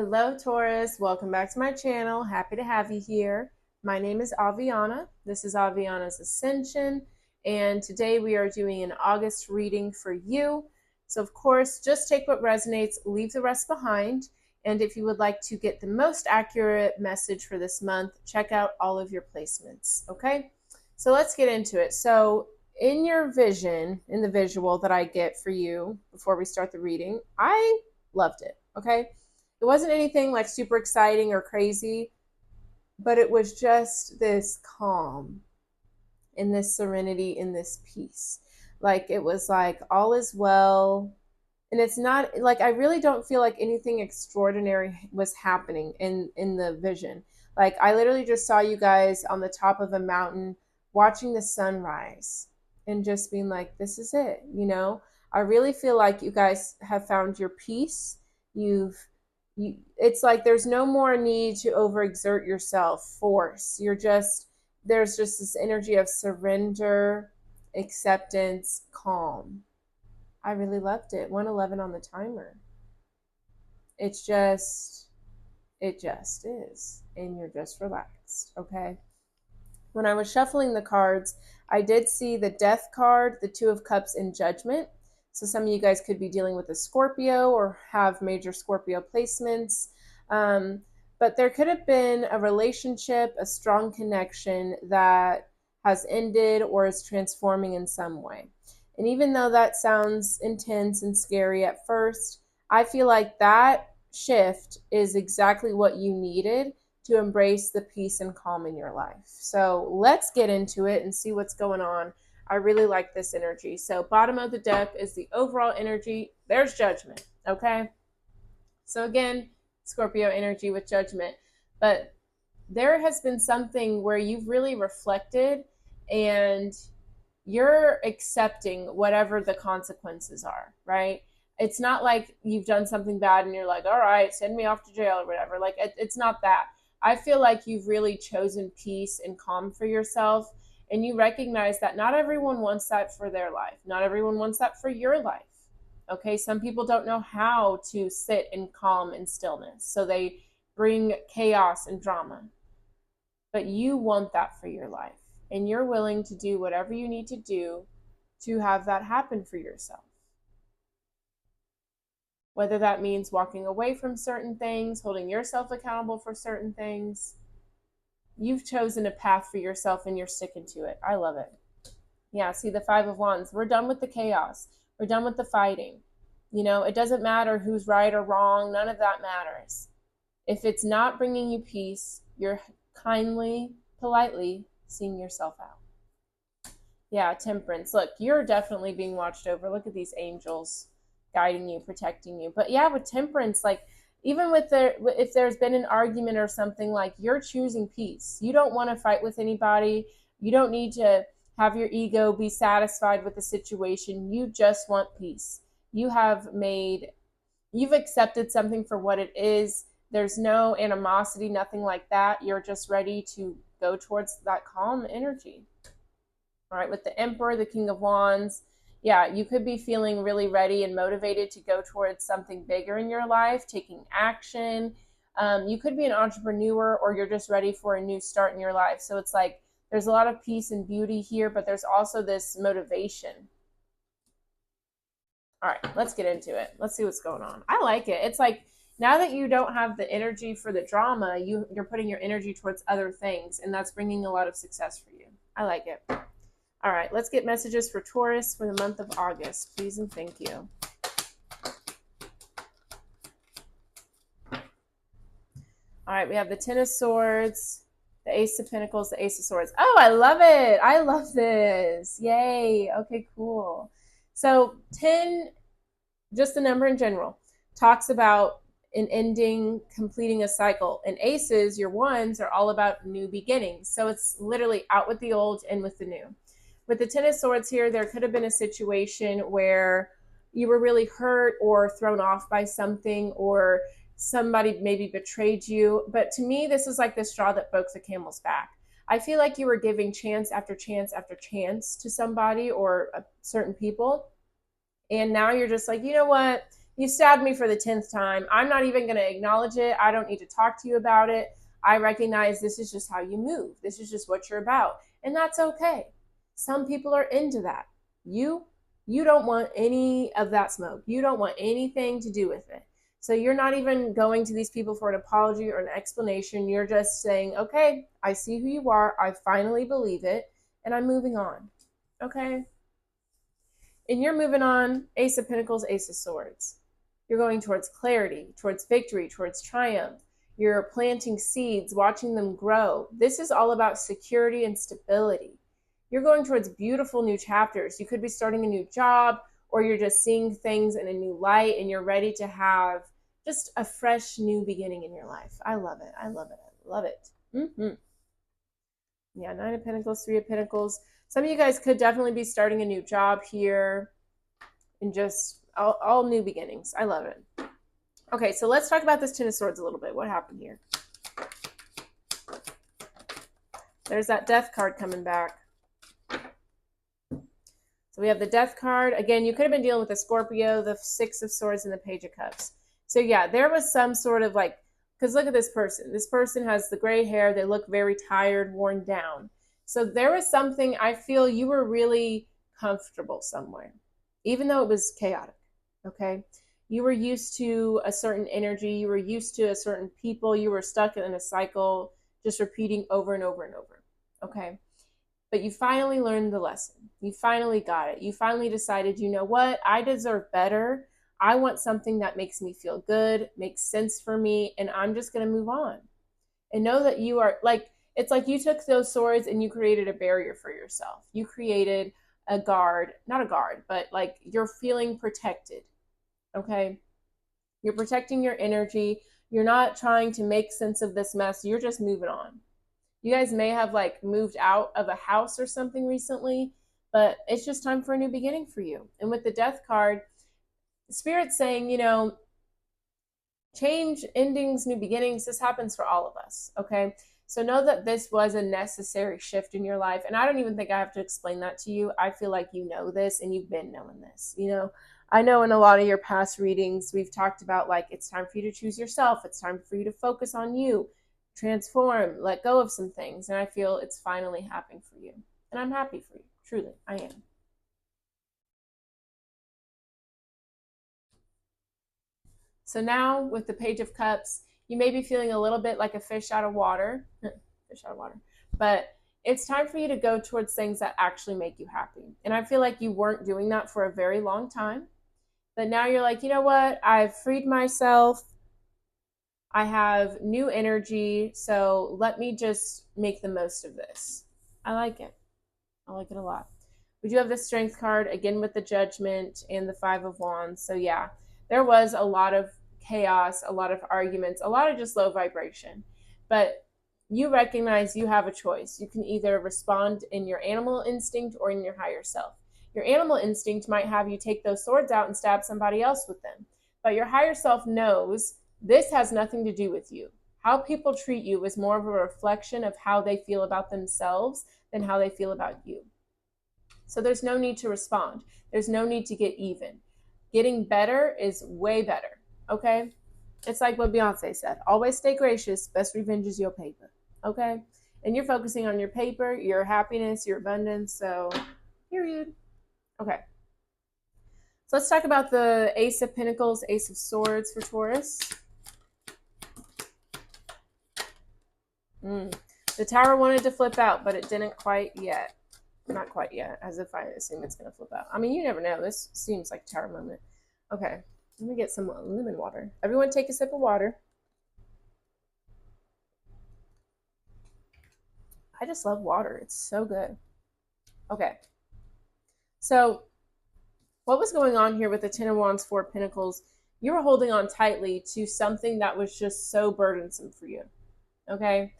Hello, Taurus. Welcome back to my channel. Happy to have you here. My name is Aviana. This is Aviana's Ascension, and today we are doing an August reading for you. So, of course, just take what resonates, leave the rest behind. And if you would like to get the most accurate message for this month, check out all of your placements. Okay? So, let's get into it. So, in your vision, in the visual that I get for you before we start the reading, I loved it. Okay? It wasn't anything like super exciting or crazy, but it was just this calm and this serenity and this peace. Like it was like all is well. And it's not like I really don't feel like anything extraordinary was happening in the vision. Like I literally just saw you guys on the top of a mountain watching the sunrise and just being like, this is it, you know? I really feel like you guys have found your peace. You've it's like there's no more need to overexert yourself, force. There's just this energy of surrender, acceptance, calm. I really loved it. 111 on the timer. It's just, it just is. And you're just relaxed, okay? When I was shuffling the cards, I did see the Death card, the Two of Cups, and Judgment. So some of you guys could be dealing with a Scorpio or have major Scorpio placements. But there could have been a relationship, a strong connection that has ended or is transforming in some way. And even though that sounds intense and scary at first, I feel like that shift is exactly what you needed to embrace the peace and calm in your life. So let's get into it and see what's going on. I really like this energy. So bottom of the deck is the overall energy. There's Judgment, okay? So again, Scorpio energy with Judgment. But there has been something where you've really reflected and you're accepting whatever the consequences are, right? It's not like you've done something bad and you're like, all right, send me off to jail or whatever. Like, it's not that. I feel like you've really chosen peace and calm for yourself. And you recognize that not everyone wants that for their life. Not everyone wants that for your life. Okay, some people don't know how to sit in calm and stillness. So they bring chaos and drama. But you want that for your life. And you're willing to do whatever you need to do to have that happen for yourself. Whether that means walking away from certain things, holding yourself accountable for certain things. You've chosen a path for yourself and you're sticking to it. I love it. Yeah, see the Five of Wands. We're done with the chaos. We're done with the fighting. You know, it doesn't matter who's right or wrong. None of that matters. If it's not bringing you peace, you're kindly, politely seeing yourself out. Yeah, Temperance. Look, you're definitely being watched over. Look at these angels guiding you, protecting you. But yeah, with Temperance, like even with if there's been an argument or something, like you're choosing peace. You don't want to fight with anybody. You don't need to have your ego be satisfied with the situation. You just want peace. You've accepted something for what it is. There's no animosity, nothing like that. You're just ready to go towards that calm energy. All right, with the Emperor, the King of Wands, yeah, you could be feeling really ready and motivated to go towards something bigger in your life, taking action. You could be an entrepreneur or you're just ready for a new start in your life. So it's like there's a lot of peace and beauty here, but there's also this motivation. All right, let's get into it. Let's see what's going on. I like it. It's like now that you don't have the energy for the drama, you're putting your energy towards other things, and that's bringing a lot of success for you. I like it. All right, let's get messages for Taurus for the month of August. Please and thank you. All right, we have the Ten of Swords, the Ace of Pentacles, the Ace of Swords. Oh, I love it. I love this. Yay. Okay, cool. So 10, just the number in general, talks about an ending, completing a cycle. And aces, your ones, are all about new beginnings. So it's literally out with the old, in with the new. With the Ten of Swords here, there could have been a situation where you were really hurt or thrown off by something, or somebody maybe betrayed you. But to me, this is like the straw that broke the camel's back. I feel like you were giving chance after chance after chance to somebody or certain people. And now you're just like, you know what? You stabbed me for the 10th time. I'm not even going to acknowledge it. I don't need to talk to you about it. I recognize this is just how you move. This is just what you're about. And that's okay. Some people are into that. You don't want any of that smoke. You don't want anything to do with it. So you're not even going to these people for an apology or an explanation. You're just saying, okay, I see who you are. I finally believe it. And I'm moving on. Okay? And you're moving on. Ace of Pentacles, Ace of Swords. You're going towards clarity, towards victory, towards triumph. You're planting seeds, watching them grow. This is all about security and stability. You're going towards beautiful new chapters. You could be starting a new job, or you're just seeing things in a new light, and you're ready to have just a fresh new beginning in your life. I love it. I love it. I love it. Yeah, Nine of Pentacles, Three of Pentacles. Some of you guys could definitely be starting a new job here, and just all new beginnings. I love it. Okay, so let's talk about this Ten of Swords a little bit. What happened here? There's that Death card coming back. So we have the Death card. Again, you could have been dealing with a Scorpio, the Six of Swords, and the Page of Cups. So yeah, there was some sort of like, because look at this person. This person has the gray hair. They look very tired, worn down. So there was something, I feel you were really comfortable somewhere, even though it was chaotic, okay? You were used to a certain energy. You were used to a certain people. You were stuck in a cycle, just repeating over and over and over, okay? But you finally learned the lesson. You finally got it. You finally decided, you know what? I deserve better. I want something that makes me feel good, makes sense for me, and I'm just going to move on. And know that you are like, it's like you took those swords and you created a barrier for yourself. You created a guard, not a guard, but like you're feeling protected. Okay? You're protecting your energy. You're not trying to make sense of this mess. You're just moving on. You guys may have like moved out of a house or something recently, but it's just time for a new beginning for you. And with the Death card, Spirit's saying, you know, change, endings, new beginnings, this happens for all of us, okay? So know that this was a necessary shift in your life. And I don't even think I have to explain that to you. I feel like you know this and you've been knowing this, you know? I know in a lot of your past readings, we've talked about like, it's time for you to choose yourself. It's time for you to focus on you, transform, let go of some things. And I feel it's finally happening for you. And I'm happy for you. Truly, I am. So now with the Page of Cups, you may be feeling a little bit like a fish out of water, but it's time for you to go towards things that actually make you happy. And I feel like you weren't doing that for a very long time, but now you're like, you know what? I've freed myself. I have new energy. So let me just make the most of this. I like it. I like it a lot. We do have the Strength card again with the Judgment and the Five of Wands. So yeah, there was a lot of chaos, a lot of arguments, a lot of just low vibration. But you recognize you have a choice. You can either respond in your animal instinct or in your higher self. Your animal instinct might have you take those swords out and stab somebody else with them. But your higher self knows this has nothing to do with you. How people treat you is more of a reflection of how they feel about themselves than how they feel about you. So there's no need to respond. There's no need to get even. Getting better is way better, okay? It's like what Beyonce said. Always stay gracious. Best revenge is your paper, okay? And you're focusing on your paper, your happiness, your abundance, so period. Okay. So let's talk about the Ace of Pentacles, Ace of Swords for Taurus. The Tower wanted to flip out, but it didn't quite yet. Not quite yet, as if I assume it's going to flip out. I mean, you never know. This seems like a Tower moment. Okay, let me get some lemon water. Everyone take a sip of water. I just love water. It's so good. Okay. So what was going on here with the Ten of Wands, Four of Pentacles? You were holding on tightly to something that was just so burdensome for you. Okay?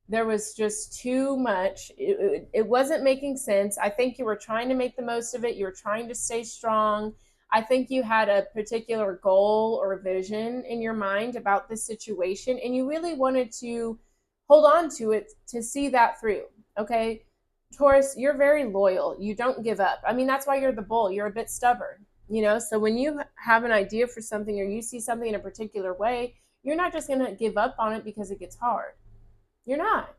There was just too much. It wasn't making sense. I think you were trying to make the most of it. You were trying to stay strong. I think you had a particular goal or vision in your mind about this situation, and you really wanted to hold on to it to see that through. Okay? Taurus, you're very loyal. You don't give up. I mean, that's why you're the bull. You're a bit stubborn. You know, so when you have an idea for something or you see something in a particular way, you're not just going to give up on it because it gets hard. You're not.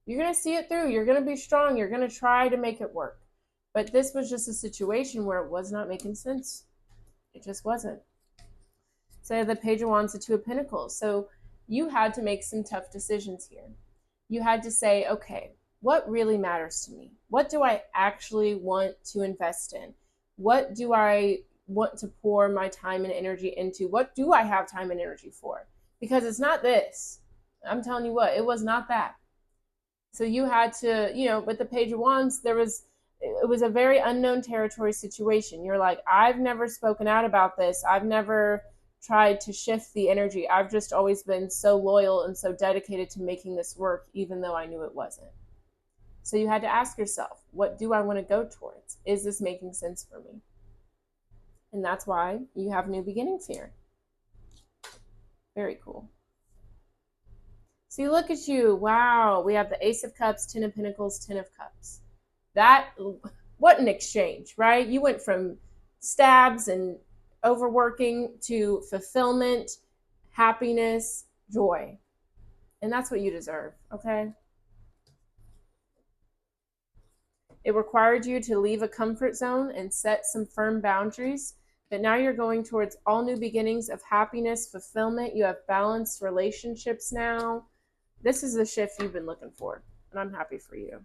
You're going to see it through. You're going to be strong. You're going to try to make it work. But this was just a situation where it was not making sense. It just wasn't. So the Page of Wands, the Two of Pentacles. So you had to make some tough decisions here. You had to say, okay, what really matters to me? What do I actually want to invest in? What do I want to pour my time and energy into? What do I have time and energy for? Because it's not this. I'm telling you what, it was not that. So you had to, you know, with the Page of Wands, it was a very unknown territory situation. You're like, I've never spoken out about this. I've never tried to shift the energy. I've just always been so loyal and so dedicated to making this work, even though I knew it wasn't. So you had to ask yourself, what do I want to go towards? Is this making sense for me? And that's why you have new beginnings here. Very cool. See, look at you. Wow. We have the Ace of Cups, Ten of Pentacles, Ten of Cups. What an exchange, right? You went from stabs and overworking to fulfillment, happiness, joy. And that's what you deserve, okay? It required you to leave a comfort zone and set some firm boundaries, but now you're going towards all new beginnings of happiness, fulfillment. You have balanced relationships now. This is the shift you've been looking for, and I'm happy for you.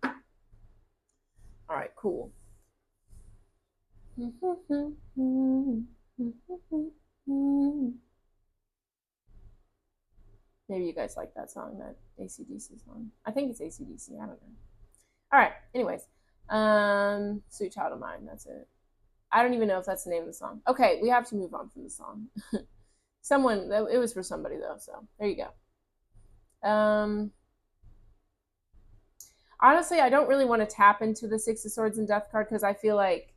All right, cool. Maybe you guys like that song, that AC/DC song. I think it's AC/DC. I don't know. All right. Anyways, Sweet Child of Mine. That's it. I don't even know if that's the name of the song. Okay, we have to move on from the song. It was for somebody though. So there you go. Honestly, I don't really want to tap into the Six of Swords and Death card because I feel like,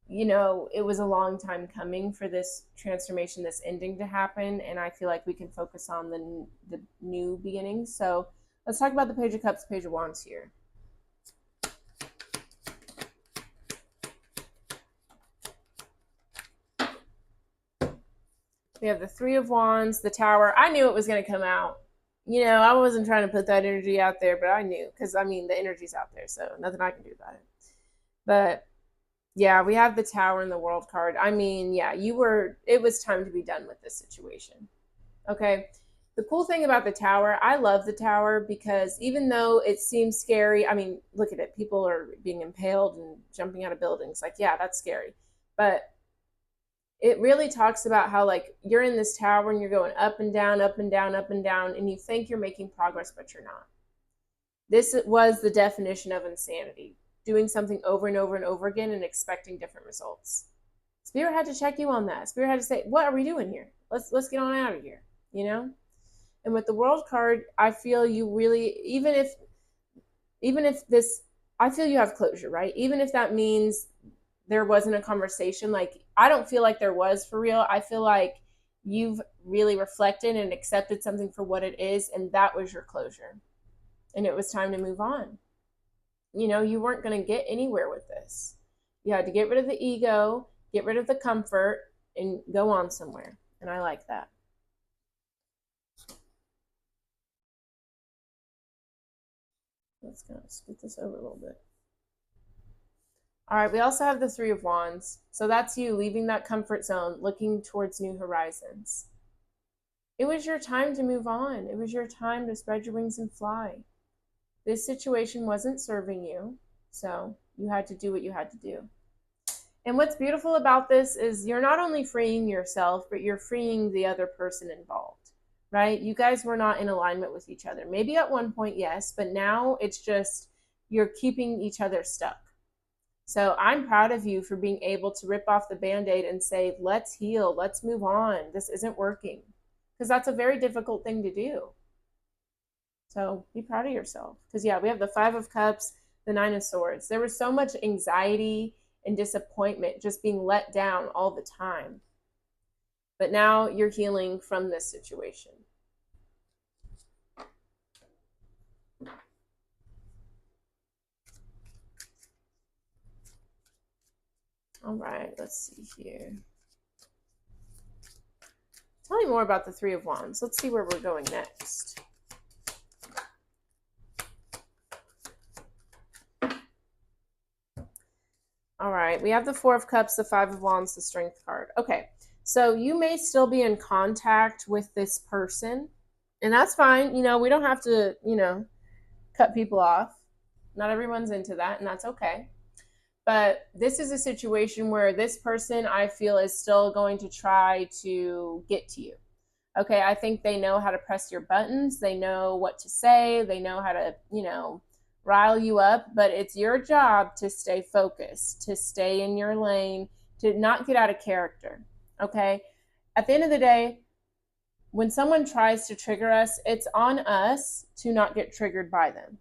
you know, it was a long time coming for this transformation, this ending to happen, and I feel like we can focus on the new beginnings. So let's talk about the Page of Cups, Page of Wands here. We have the Three of Wands, the Tower. I knew it was going to come out. You know, I wasn't trying to put that energy out there, but I knew because, I mean, the energy's out there, so nothing I can do about it. But yeah, we have the Tower and the World card. I mean, yeah, it was time to be done with this situation. Okay. The cool thing about the Tower, I love the Tower because even though it seems scary, I mean, look at it. People are being impaled and jumping out of buildings. Like, yeah, that's scary. But it really talks about how, like, you're in this tower and you're going up and down, up and down, up and down, and you think you're making progress, but you're not. This was the definition of insanity, doing something over and over and over again and expecting different results. Spirit had to check you on that. Spirit had to say, what are we doing here? Let's get on out of here, you know? And with the World card, I feel you really, even if this, I feel you have closure, right? Even if that means there wasn't a conversation, like, I don't feel like there was for real. I feel like you've really reflected and accepted something for what it is, and that was your closure. And it was time to move on. You know, you weren't going to get anywhere with this. You had to get rid of the ego, get rid of the comfort, and go on somewhere. And I like that. Let's go scoot this over a little bit. All right, we also have the Three of Wands. So that's you leaving that comfort zone, looking towards new horizons. It was your time to move on. It was your time to spread your wings and fly. This situation wasn't serving you, so you had to do what you had to do. And what's beautiful about this is you're not only freeing yourself, but you're freeing the other person involved, right? You guys were not in alignment with each other. Maybe at one point, yes, but now it's just you're keeping each other stuck. So I'm proud of you for being able to rip off the Band-Aid and say, let's heal, let's move on. This isn't working. Because that's a very difficult thing to do. So be proud of yourself. Because, yeah, we have the Five of Cups, the Nine of Swords. There was so much anxiety and disappointment, just being let down all the time. But now you're healing from this situation. All right, let's see here. Tell me more about the Three of Wands. Let's see where we're going next. All right, we have the Four of Cups, the Five of Wands, the Strength card. Okay, so you may still be in contact with this person, and that's fine. You know, we don't have to, cut people off. Not everyone's into that, and that's okay. But this is a situation where this person, I feel, is still going to try to get to you. Okay, I think they know how to press your buttons. They know what to say. They know how to, rile you up. But it's your job to stay focused, to stay in your lane, to not get out of character. Okay, at the end of the day, when someone tries to trigger us, it's on us to not get triggered by them.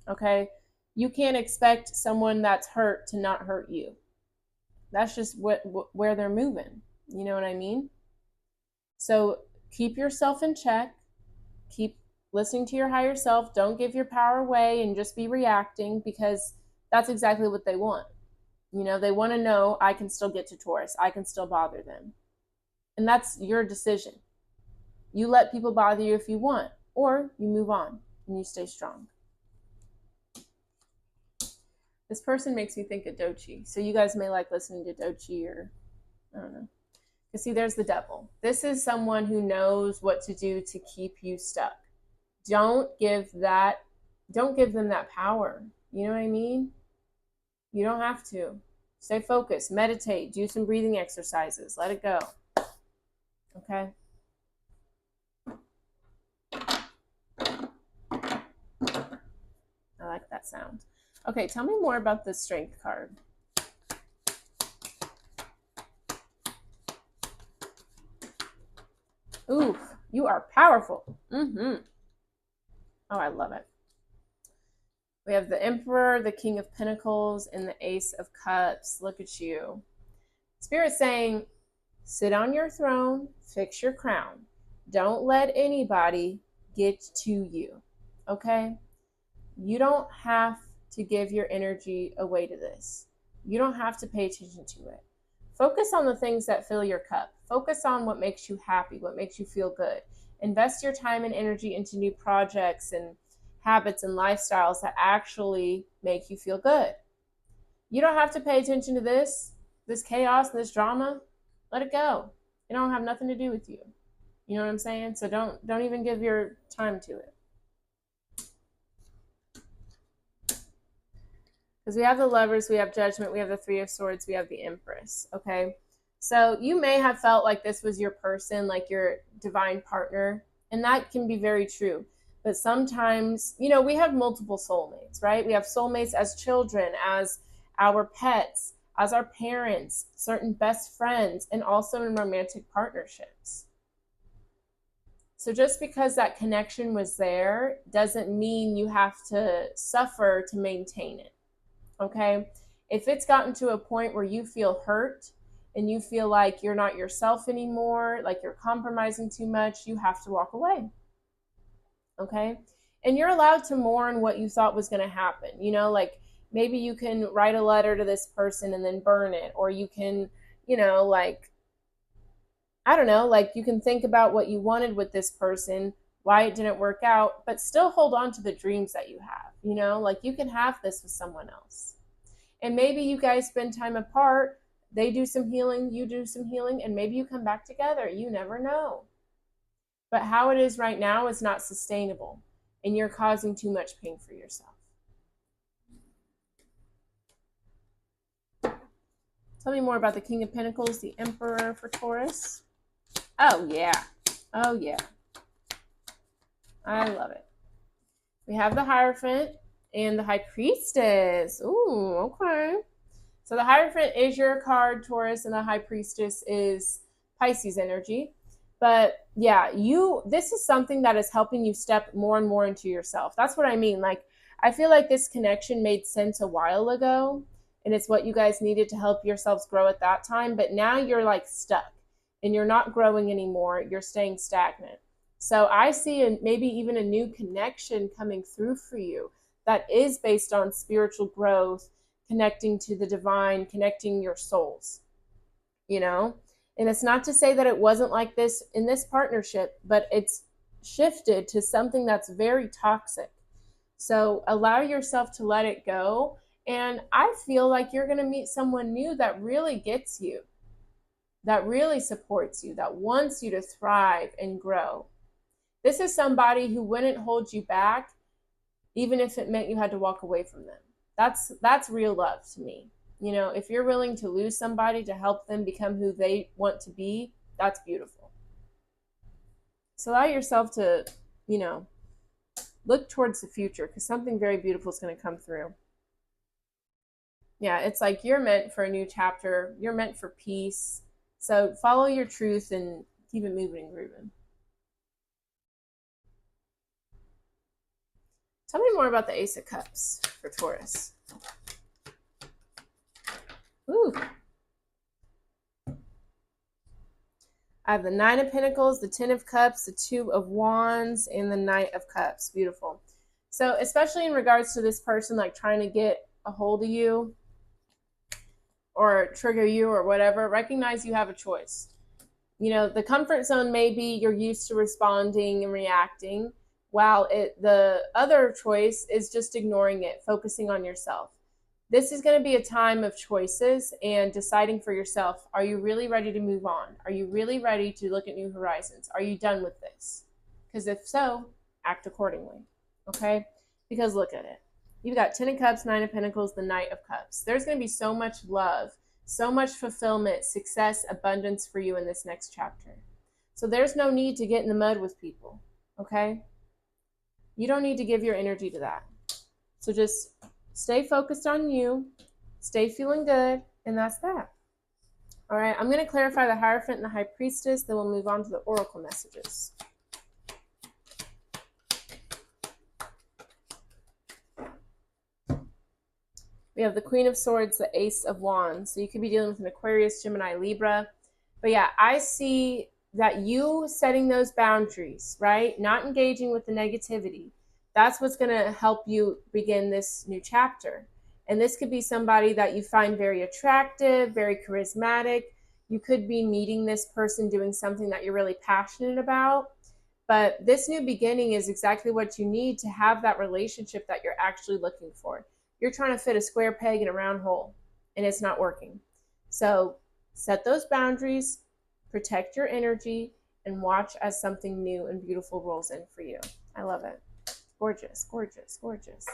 Okay, you can't expect someone that's hurt to not hurt you. That's just where they're moving. You know what I mean? So keep yourself in check. Keep listening to your higher self. Don't give your power away and just be reacting, because that's exactly what they want. They want to know, I can still get to Taurus. I can still bother them. And that's your decision. You let people bother you if you want, or you move on and you stay strong. This person makes me think of Dochi. So you guys may like listening to Dochi, or I don't know. You see, there's the devil. This is someone who knows what to do to keep you stuck. Don't give them that power. You know what I mean? You don't have to. Stay focused, meditate, do some breathing exercises, let it go. Okay? I like that sound. Okay, tell me more about the Strength card. Ooh, you are powerful. Oh, I love it. We have the Emperor, the King of Pentacles, and the Ace of Cups. Look at you. Spirit's saying, sit on your throne, fix your crown. Don't let anybody get to you, okay? You don't have to give your energy away to this. You don't have to pay attention to it. Focus on the things that fill your cup. Focus on what makes you happy, what makes you feel good. Invest your time and energy into new projects and habits and lifestyles that actually make you feel good. You don't have to pay attention to this chaos and this drama. Let it go. It don't have nothing to do with you. You know what I'm saying? So don't even give your time to it. Because we have the Lovers, we have Judgment, we have the Three of Swords, we have the Empress, okay? So you may have felt like this was your person, like your divine partner, and that can be very true. But sometimes, we have multiple soulmates, right? We have soulmates as children, as our pets, as our parents, certain best friends, and also in romantic partnerships. So just because that connection was there doesn't mean you have to suffer to maintain it. Okay, if it's gotten to a point where you feel hurt and you feel like you're not yourself anymore, like you're compromising too much, you have to walk away. Okay, and you're allowed to mourn what you thought was going to happen. Like maybe you can write a letter to this person and then burn it, or you can, I don't know, like you can think about what you wanted with this person, why it didn't work out, but still hold on to the dreams that you have. Like you can have this with someone else. And maybe you guys spend time apart, they do some healing, you do some healing, and maybe you come back together. You never know. But how it is right now is not sustainable, and you're causing too much pain for yourself. Tell me more about the King of Pentacles, the Emperor for Taurus. Oh, yeah. Oh, yeah. I love it. We have the Hierophant and the High Priestess. Ooh, okay. So the Hierophant is your card, Taurus, and the High Priestess is Pisces energy. But yeah, this is something that is helping you step more and more into yourself. That's what I mean. Like, I feel like this connection made sense a while ago, and it's what you guys needed to help yourselves grow at that time. But now you're like stuck, and you're not growing anymore. You're staying stagnant. So I see maybe even a new connection coming through for you that is based on spiritual growth, connecting to the divine, connecting your souls, And And it's not to say that it wasn't like this in this partnership, but it's shifted to something that's very toxic. So allow yourself to let it go. And I feel like you're going to meet someone new that really gets you, that really supports you, that wants you to thrive and grow. This is somebody who wouldn't hold you back, even if it meant you had to walk away from them. That's real love to me. You know, if you're willing to lose somebody to help them become who they want to be, that's beautiful. So allow yourself to, you know, look towards the future, because something very beautiful is going to come through. Yeah, it's like you're meant for a new chapter. You're meant for peace. So follow your truth and keep it moving and grooving. Tell me more about the Ace of Cups for Taurus. Ooh. I have the Nine of Pentacles, the Ten of Cups, the Two of Wands, and the Knight of Cups. Beautiful. So especially in regards to this person like trying to get a hold of you or trigger you or whatever, recognize you have a choice. You know, the comfort zone may be you're used to responding and reacting, while the other choice is just ignoring it, focusing on yourself. This is going to be a time of choices and deciding for yourself. Are you really ready to move on? Are you really ready to look at new horizons? Are you done with this? Because if so, act accordingly. Okay? Because look at it. You've got Ten of Cups, Nine of Pentacles, the Knight of Cups. There's going to be so much love, so much fulfillment, success, abundance for you in this next chapter. So there's no need to get in the mud with people. Okay? You don't need to give your energy to that. So just stay focused on you, stay feeling good, and that's that. All right, I'm going to clarify the Hierophant and the High Priestess, then we'll move on to the Oracle messages. We have the Queen of Swords, the Ace of Wands. So you could be dealing with an Aquarius, Gemini, Libra. But yeah, I see that you setting those boundaries, right? Not engaging with the negativity. That's what's going to help you begin this new chapter. And this could be somebody that you find very attractive, very charismatic. You could be meeting this person doing something that you're really passionate about. But this new beginning is exactly what you need to have that relationship that you're actually looking for. You're trying to fit a square peg in a round hole, and it's not working. So set those boundaries, protect your energy, and watch as something new and beautiful rolls in for you. I love it. Gorgeous, gorgeous, gorgeous.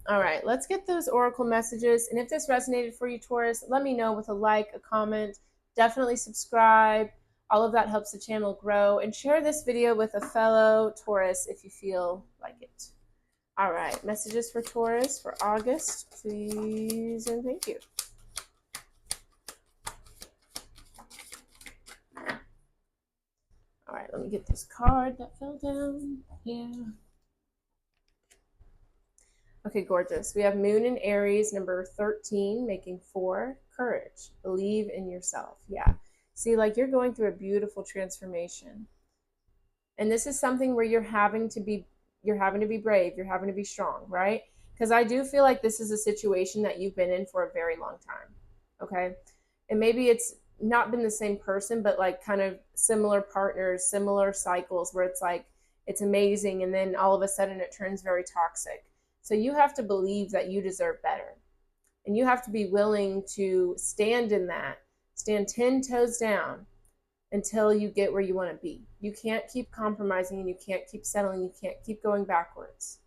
All right, let's get those oracle messages. And if this resonated for you, Taurus, let me know with a like, a comment. Definitely subscribe. All of that helps the channel grow. And share this video with a fellow Taurus if you feel like it. All right, messages for Taurus for August, please and thank you. All right, let me get this card that fell down. Yeah. Okay, gorgeous. We have Moon in Aries, number 13, making 4. Courage. Believe in yourself. Yeah. See, like you're going through a beautiful transformation. And this is something where you're having to be brave, you're having to be strong, right? Because I do feel like this is a situation that you've been in for a very long time. Okay? And maybe it's not been the same person, but like kind of similar partners, similar cycles where it's like it's amazing and then all of a sudden it turns very toxic. So you have to believe that you deserve better. And you have to be willing to stand in that, stand 10 toes down until you get where you want to be. You can't keep compromising and you can't keep settling. You can't keep going backwards.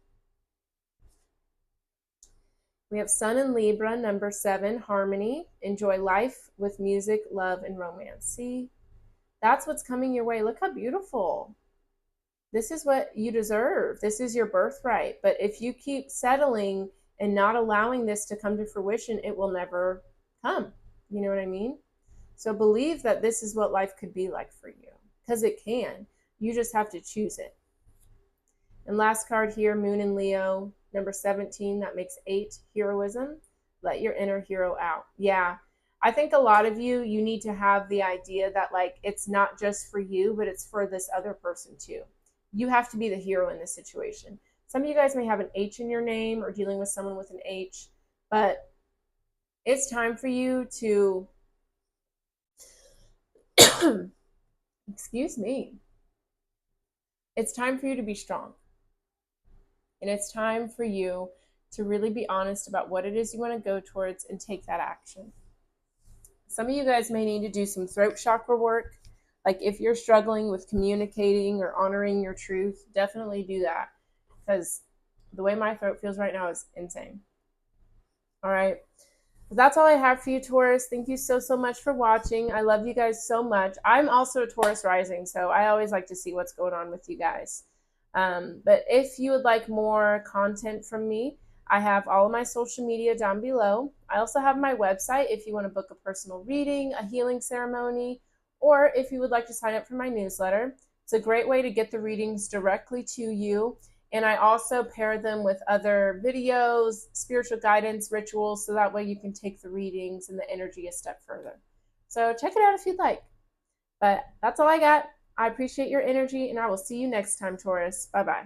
We have Sun in Libra, number 7, harmony. Enjoy life with music, love, and romance. See, that's what's coming your way. Look how beautiful. This is what you deserve. This is your birthright. But if you keep settling and not allowing this to come to fruition, it will never come. You know what I mean? So believe that this is what life could be like for you, because it can. You just have to choose it. And last card here, Moon in Leo, number 17, that makes 8, heroism. Let your inner hero out. Yeah, I think a lot of you need to have the idea that like it's not just for you, but it's for this other person too. You have to be the hero in this situation. Some of you guys may have an H in your name or dealing with someone with an H, but It's time for you to, excuse me, it's time for you to be strong. And it's time for you to really be honest about what it is you want to go towards and take that action. Some of you guys may need to do some throat chakra work. Like if you're struggling with communicating or honoring your truth, definitely do that, because the way my throat feels right now is insane. All right. That's all I have for you, Taurus. Thank you so much for watching. I love you guys so much. I'm also a Taurus rising, so I always like to see what's going on with you guys. But if you would like more content from me, I have all of my social media down below. I also have my website if you want to book a personal reading, a healing ceremony, or if you would like to sign up for my newsletter. It's a great way to get the readings directly to you. And I also pair them with other videos, spiritual guidance, rituals, so that way you can take the readings and the energy a step further. So check it out if you'd like. But that's all I got. I appreciate your energy, and I will see you next time, Taurus. Bye-bye.